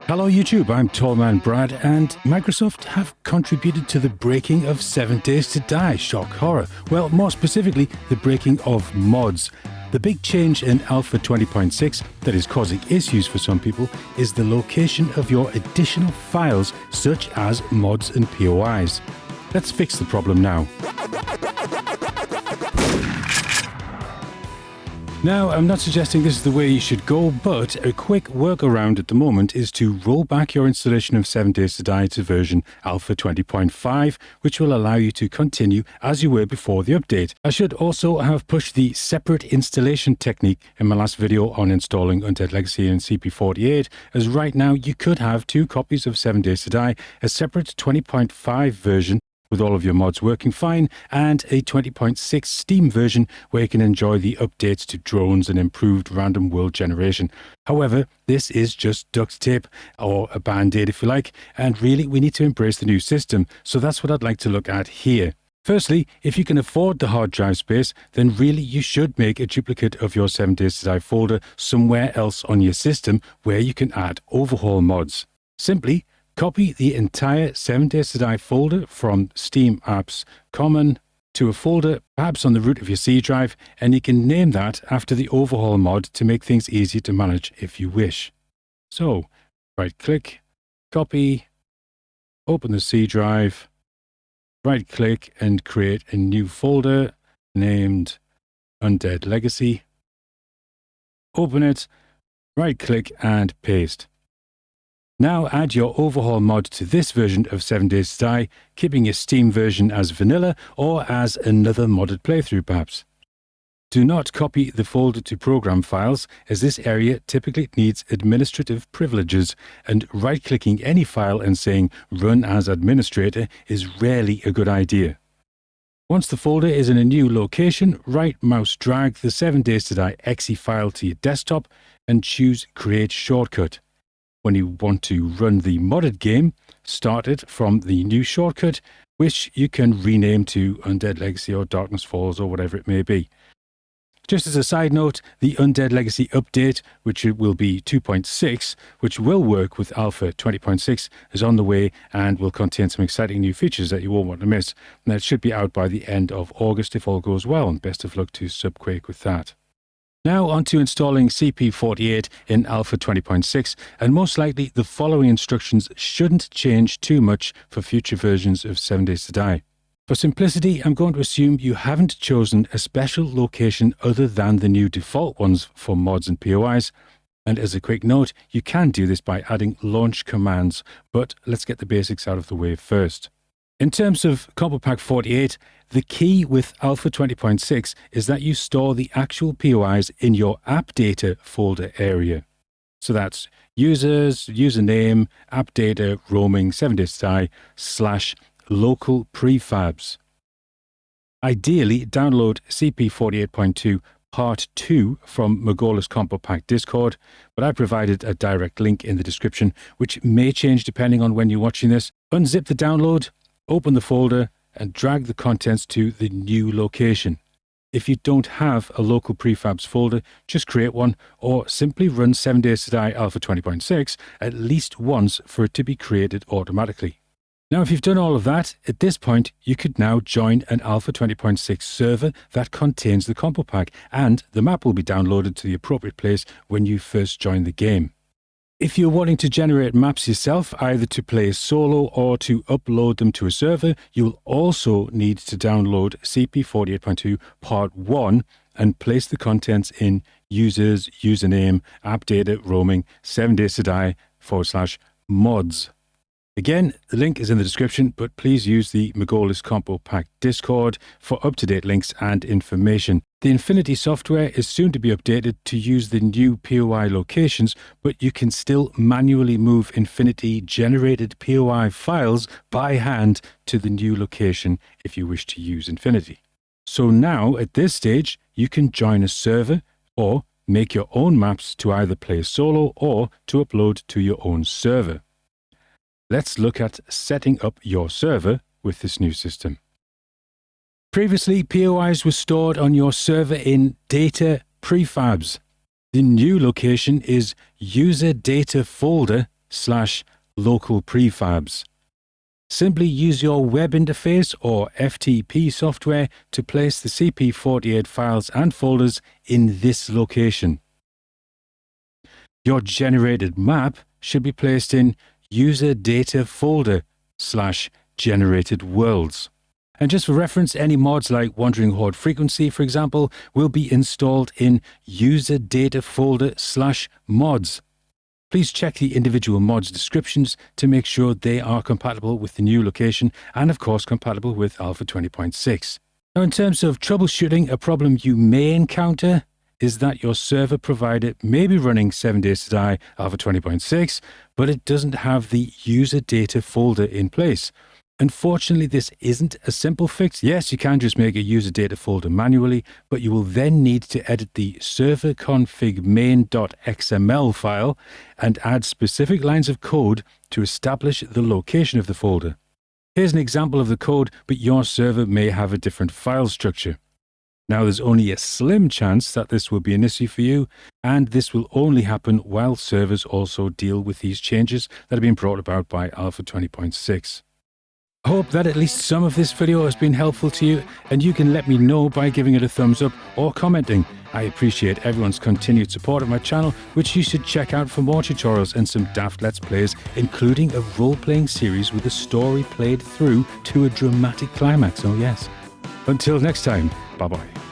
Hello YouTube, I'm Tallman Brad, and Microsoft have contributed to the breaking of 7 Days to Die, shock horror. Well, more specifically, the breaking of mods. The big change in Alpha 20.6 that is causing issues for some people is the location of your additional files such as mods and POIs. Let's fix the problem now. Now, I'm not suggesting this is the way you should go, but a quick workaround at the moment is to roll back your installation of 7 Days to Die to version Alpha 20.5, which will allow you to continue as you were before the update. I should also have pushed the separate installation technique in my last video on installing Undead Legacy and CP48, as right now you could have 2 copies of 7 Days to Die, a separate 20.5 version with all of your mods working fine, and a 20.6 Steam version where you can enjoy the updates to drones and improved random world generation. However, this is just duct tape, or a band-aid if you like, and really we need to embrace the new system, so that's what I'd like to look at here. Firstly, if you can afford the hard drive space, then really you should make a duplicate of your 7 Days to Die folder somewhere else on your system where you can add overhaul mods. Simply copy the entire 7 Days to Die folder from Steam Apps Common to a folder perhaps on the root of your C drive, and you can name that after the overhaul mod to make things easier to manage if you wish. So, right click, copy, open the C drive, right click and create a new folder named Undead Legacy. Open it, right click and paste. Now add your overhaul mod to this version of 7 Days to Die, keeping your Steam version as vanilla or as another modded playthrough perhaps. Do not copy the folder to program files, as this area typically needs administrative privileges, and right-clicking any file and saying Run as Administrator is rarely a good idea. Once the folder is in a new location, right-mouse drag the 7 Days to Die exe file to your desktop and choose Create Shortcut. When you want to run the modded game, start it from the new shortcut, which you can rename to Undead Legacy or Darkness Falls or whatever it may be. Just as a side note, the Undead Legacy update, which will be 2.6, which will work with Alpha 20.6, is on the way and will contain some exciting new features that you won't want to miss. And that should be out by the end of August if all goes well, and best of luck to Subquake with that. Now on to installing CP48 in Alpha 20.6, and most likely the following instructions shouldn't change too much for future versions of 7 Days to Die. For simplicity, I'm going to assume you haven't chosen a special location other than the new default ones for mods and POIs, and as a quick note, you can do this by adding launch commands, but let's get the basics out of the way first. In terms of Compopack 48, the key with Alpha 20.6 is that you store the actual POIs in your app data folder area. So that's users, username, app data, roaming, 7 Days to Die, / local prefabs. Ideally, download CP48.2 Part 2 from Magola's Compopack Discord, but I provided a direct link in the description, which may change depending on when you're watching this. Unzip the download, open the folder, and drag the contents to the new location. If you don't have a local prefabs folder, just create one, or simply run 7 Days to Die Alpha 20.6 at least once for it to be created automatically. Now, if you've done all of that, at this point, you could now join an Alpha 20.6 server that contains the Compopack, and the map will be downloaded to the appropriate place when you first join the game. If you're wanting to generate maps yourself, either to play solo or to upload them to a server, you'll also need to download CP48.2 Part 1 and place the contents in users, username, app data, roaming, 7 Days to Die / mods. Again, the link is in the description, but please use the Magola's Compopack Discord for up-to-date links and information. The Infinity software is soon to be updated to use the new POI locations, but you can still manually move Infinity-generated POI files by hand to the new location if you wish to use Infinity. So now, at this stage, you can join a server or make your own maps to either play solo or to upload to your own server. Let's look at setting up your server with this new system. Previously, POIs were stored on your server in data prefabs. The new location is user data folder folder/local prefabs. Simply use your web interface or FTP software to place the CP48 files and folders in this location. Your generated map should be placed in user data folder/generated worlds. And just for reference, any mods like Wandering Horde Frequency, for example, will be installed in user data folder/mods. Please check the individual mods descriptions to make sure they are compatible with the new location and, of course, compatible with Alpha 20.6. Now, in terms of troubleshooting, a problem you may encounter is that your server provider may be running 7 Days to Die Alpha 20.6, but it doesn't have the user data folder in place. Unfortunately, this isn't a simple fix. Yes, you can just make a user data folder manually, but you will then need to edit the server config main.xml file and add specific lines of code to establish the location of the folder. Here's an example of the code, but your server may have a different file structure. Now, there's only a slim chance that this will be an issue for you, and this will only happen while servers also deal with these changes that have been brought about by Alpha 20.6. I hope that at least some of this video has been helpful to you, and you can let me know by giving it a thumbs up or commenting. I appreciate everyone's continued support of my channel, which you should check out for more tutorials and some daft Let's Plays, including a role-playing series with a story played through to a dramatic climax, oh yes. Until next time, bye-bye.